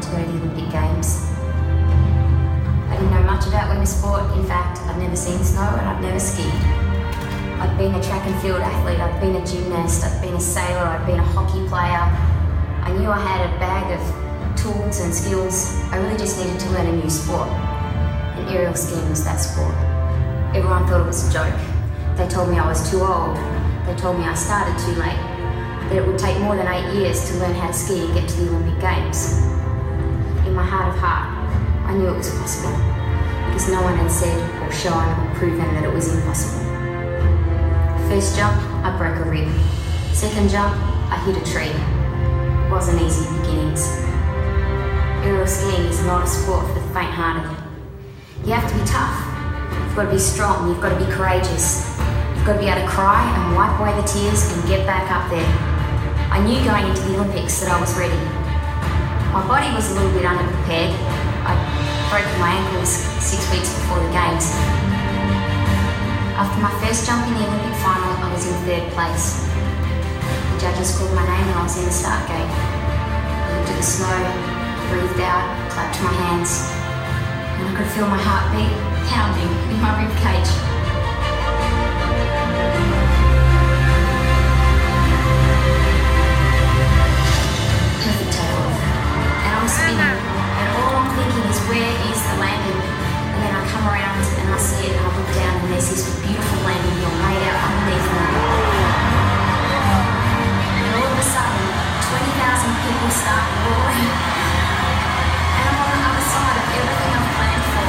to go to the Olympic Games. I didn't know much about winter sport. In fact, I'd never seen snow and I'd never skied. I'd been a track and field athlete, I'd been a gymnast, I'd been a sailor, I'd been a hockey player. I knew I had a bag of tools and skills. I really just needed to learn a new sport. And aerial skiing was that sport. Everyone thought it was a joke. They told me I was too old. They told me I started too late. That it would take more than 8 years to learn how to ski and get to the Olympic Games. In my heart of heart, I knew it was possible because no one had said or shown or proven that it was impossible. First jump, I broke a rib. Second jump, I hit a tree. It wasn't easy beginnings. Aerial skiing is not a sport for the faint-hearted. You have to be tough. You've got to be strong. You've got to be courageous. You've got to be able to cry and wipe away the tears and get back up there. I knew going into the Olympics that I was ready. My body was a little bit underprepared. I broke my ankles 6 weeks before the Games. After my first jump in the Olympic final, I was in 3rd place. The judges called my name and I was in the start gate. I looked at the snow, breathed out, clapped my hands, and I could feel my heartbeat pounding in my rib cage. Perfect takeoff. And I'm spinning, and all I'm thinking is, where is the landing? And then I come around and I see it and I look down and there's this beautiful landing hill laid out underneath me. And all of a sudden, 20,000 people start roaring. And I'm on the other side of everything I've planned for.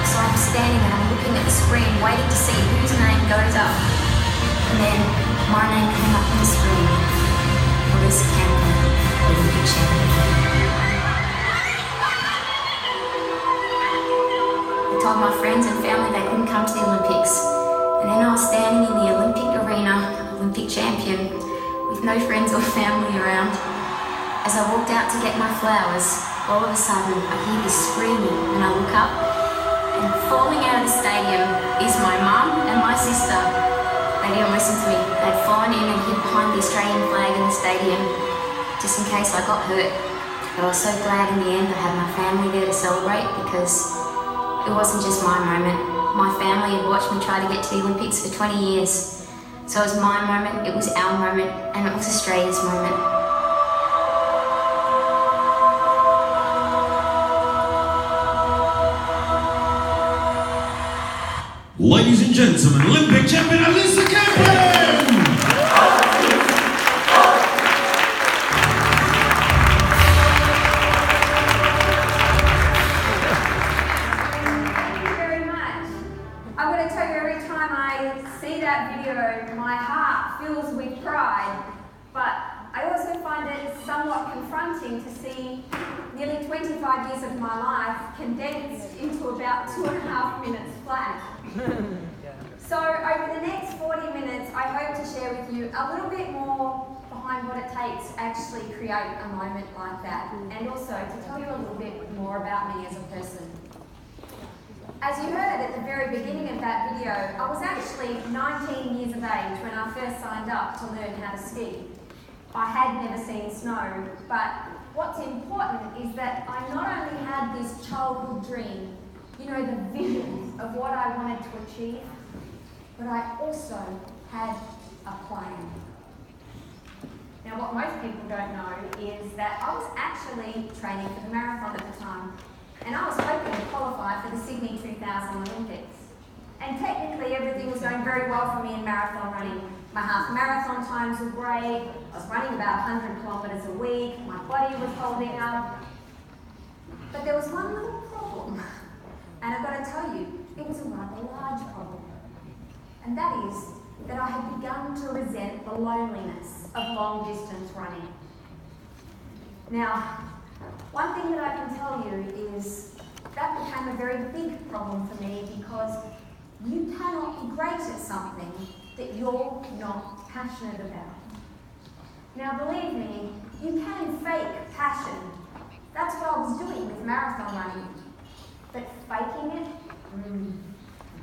So I'm standing and I'm looking at the screen, waiting to see whose name goes up. And then my name came up on the screen. Melissa Campbell, Olympic champion. I told my friends and family they couldn't come to the Olympics. And then I was standing in the Olympic arena, Olympic champion, with no friends or family around. As I walked out to get my flowers, all of a sudden I hear this screaming and I look up, and falling out of the stadium is my mum and my sister. They didn't listen to me. They'd fallen in and hid behind the Australian flag in the stadium, just in case I got hurt. But I was so glad in the end I had my family there to celebrate, because it wasn't just my moment. My family had watched me try to get to the Olympics for 20 years. So it was my moment, it was our moment, and it was Australia's moment. Ladies and gentlemen, Olympic champion Melissa Campbell! My heart fills with pride, but I also find it somewhat confronting to see nearly 25 years of my life condensed into about 2.5 minutes flat. So over the next 40 minutes, I hope to share with you a little bit more behind what it takes to actually create a moment like that, and also to tell you a little bit more about me as a person. As you heard at the very beginning of that video, I was actually 19 years of age when I first signed up to learn how to ski. I had never seen snow, but what's important is that I not only had this childhood dream, you know, the vision of what I wanted to achieve, but I also had a plan. Now, what most people don't know is that I was actually training for the marathon at the time. And I was hoping to qualify for the Sydney 2000 Olympics. And technically everything was going very well for me in marathon running. My half marathon times were great, I was running about 100 kilometres a week, my body was holding up. But there was one little problem. And I've got to tell you, it was a rather large problem. And that is that I had begun to resent the loneliness of long distance running. Now, one thing that I can tell you is that became a very big problem for me, because you cannot be great at something that you're not passionate about. Now believe me, you can fake passion. That's what I was doing with marathon running. But faking it,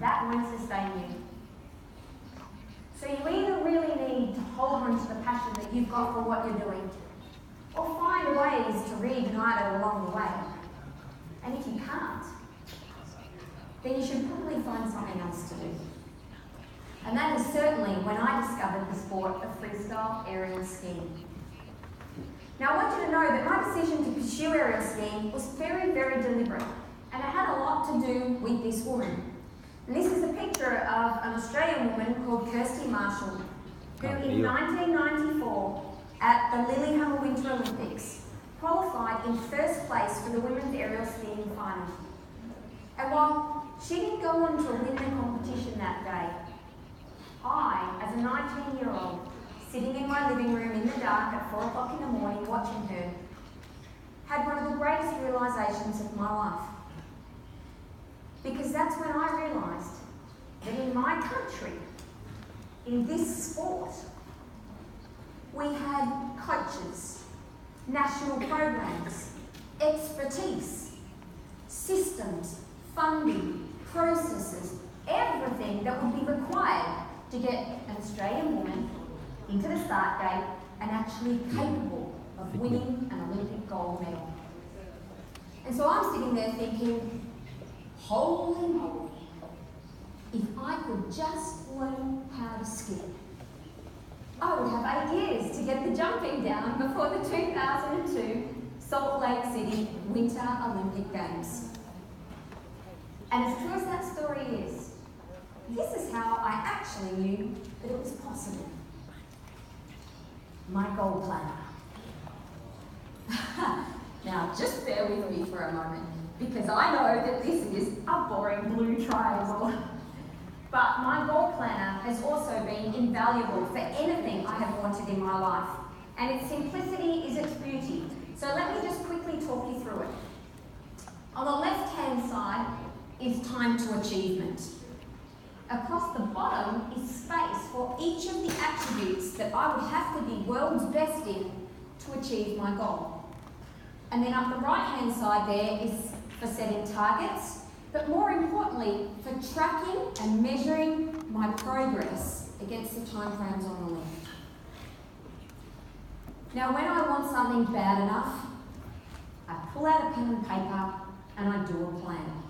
that won't sustain you. So you either really need to hold on to the passion that you've got for what you're doing, or find ways to reignite it along the way. And if you can't, then you should probably find something else to do. And that is certainly when I discovered the sport of freestyle aerial skiing. Now I want you to know that my decision to pursue aerial skiing was very, very deliberate, and it had a lot to do with this woman. And this is a picture of an Australian woman called Kirsty Marshall, who in 1994 at the Lillehammer Winter Olympics qualified in first place for the women's aerial skiing final. And while she didn't go on to win the competition that day, I, as a 19-year-old, sitting in my living room in the dark at 4 o'clock in the morning watching her, had one of the greatest realisations of my life. Because that's when I realised that in my country, in this sport, we had coaches, national programs, expertise, systems, funding, processes, everything that would be required to get an Australian woman into the start gate and actually capable of winning an Olympic gold medal. And so I'm sitting there thinking, holy moly, if I could just learn how to ski, I would have 8 years to get the jumping down before the 2002 Salt Lake City Winter Olympic Games. And as true as that story is, this is how I actually knew that it was possible. My goal planner. Now, just bear with me for a moment, because I know that this is a boring blue triangle. But my goal planner has also been invaluable for anything I have wanted in my life. And its simplicity is its beauty. So let me just quickly talk you through it. On the left-hand side is time to achievement. Across the bottom is space for each of the attributes that I would have to be world's best in to achieve my goal. And then up the right-hand side there is for setting targets, but more importantly, for tracking and measuring my progress against the timeframes on the left. Now, when I want something bad enough, I pull out a pen and paper and I do a plan.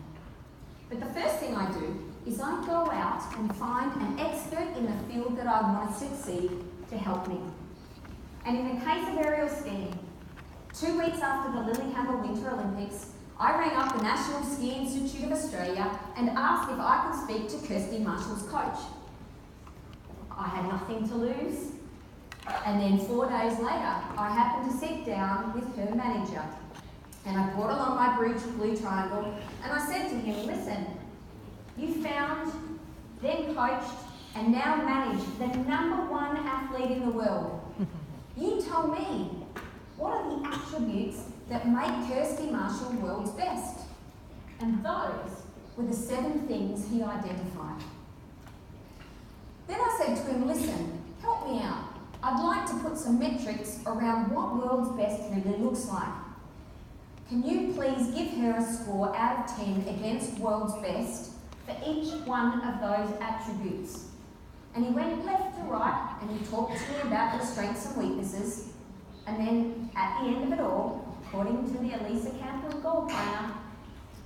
But the first thing I do is I go out and find an expert in the field that I want to succeed to help me. And in the case of aerial skiing, 2 weeks after the Lillehammer Winter Olympics, I rang up the National Ski Institute of Australia and asked if I could speak to Kirsty Marshall's coach. I had nothing to lose, and then 4 days later, I happened to sit down with her manager, and I brought along my blue triangle, and I said to him, listen, you found, then coached, and now manage the #1 athlete in the world. You tell me, what are the attributes that make Kirsty Marshall world's best? And those were the 7 things he identified. Then I said to him, listen, help me out. I'd like to put some metrics around what world's best really looks like. Can you please give her a score out of 10 against world's best for each one of those attributes? And he went left to right and he talked to me about the strengths and weaknesses. And then at the end of it all, according to the Elisa Campbell goal planner,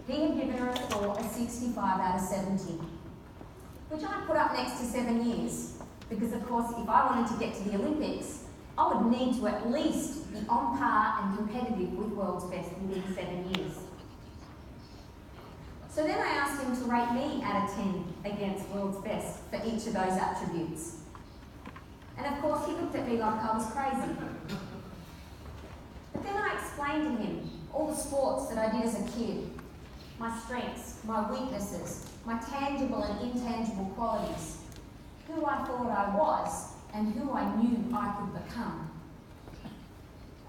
he had given her a score of 65 out of 70, which I put up next to 7 years. Because of course, if I wanted to get to the Olympics, I would need to at least be on par and competitive with world's best within 7 years. So then I asked him to rate me out of 10 against world's best for each of those attributes. And of course, he looked at me like I was crazy. But then I explained to him all the sports that I did as a kid, my strengths, my weaknesses, my tangible and intangible qualities, who I thought I was and who I knew I could become.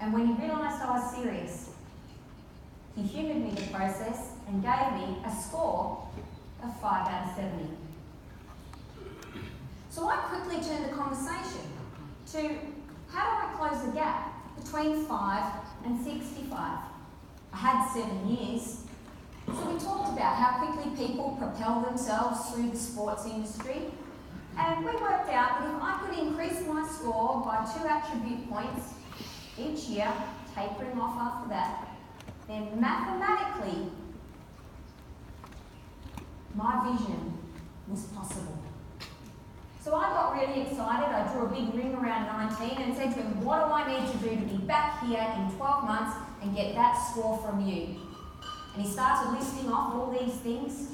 And when he realised I was serious, he humoured me the process and gave me a score of 5 out of 70. So I quickly turned the conversation to how do I close the gap between 5 and 65? I had 7 years. So we talked about how quickly people propel themselves through the sports industry. And we worked out that if I could increase my score by 2 attribute points, each year, tapering off after that, then mathematically, my vision was possible. So I got really excited. I drew a big ring around 19 and said to him, what do I need to do to be back here in 12 months and get that score from you? And he started listing off all these things.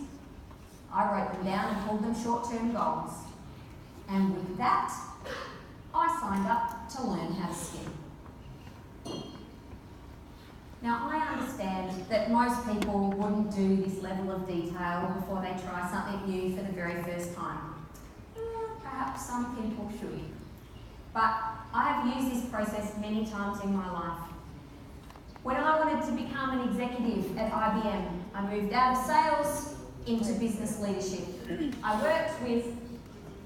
I wrote them down and called them short-term goals. And with that, I signed up to learn how to ski. Now, I understand that most people wouldn't do this level of detail before they try something new for the very first time. Perhaps some people should. But I have used this process many times in my life. When I wanted to become an executive at IBM, I moved out of sales into business leadership. I worked with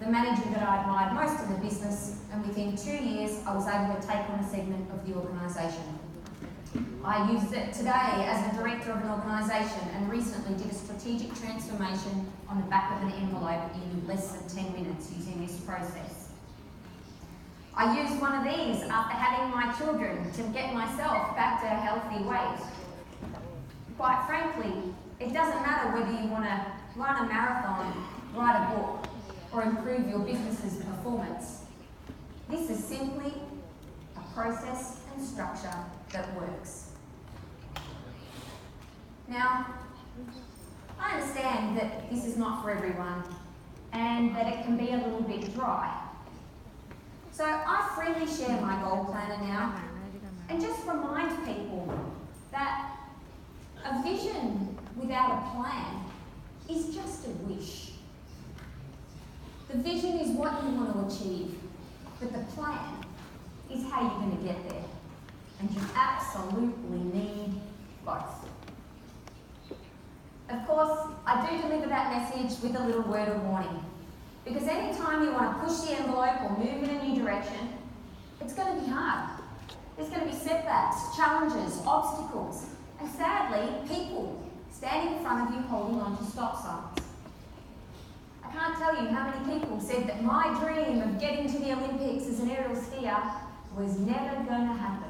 the manager that I admired most in the business, and within 2 years, I was able to take on a segment of the organisation. I use it today as a director of an organisation and recently did a strategic transformation on the back of an envelope in less than 10 minutes using this process. I used one of these after having my children to get myself back to a healthy weight. Quite frankly, it doesn't matter whether you want to run a marathon, write a book, or improve your business's performance. This is simply a process and structure that works. Now, I understand that this is not for everyone and that it can be a little bit dry. So I freely share my goal planner now and just remind people that a vision without a plan is just a wish. The vision is what you want to achieve, but the plan is how you're going to get there. And you absolutely need both. Of course, I do deliver that message with a little word of warning. Because any time you want to push the envelope or move in a new direction, it's going to be hard. There's going to be setbacks, challenges, obstacles, and sadly, people standing in front of you holding on to stop signs. I can't tell you how many people said that my dream of getting to the Olympics as an aerial skier was never going to happen.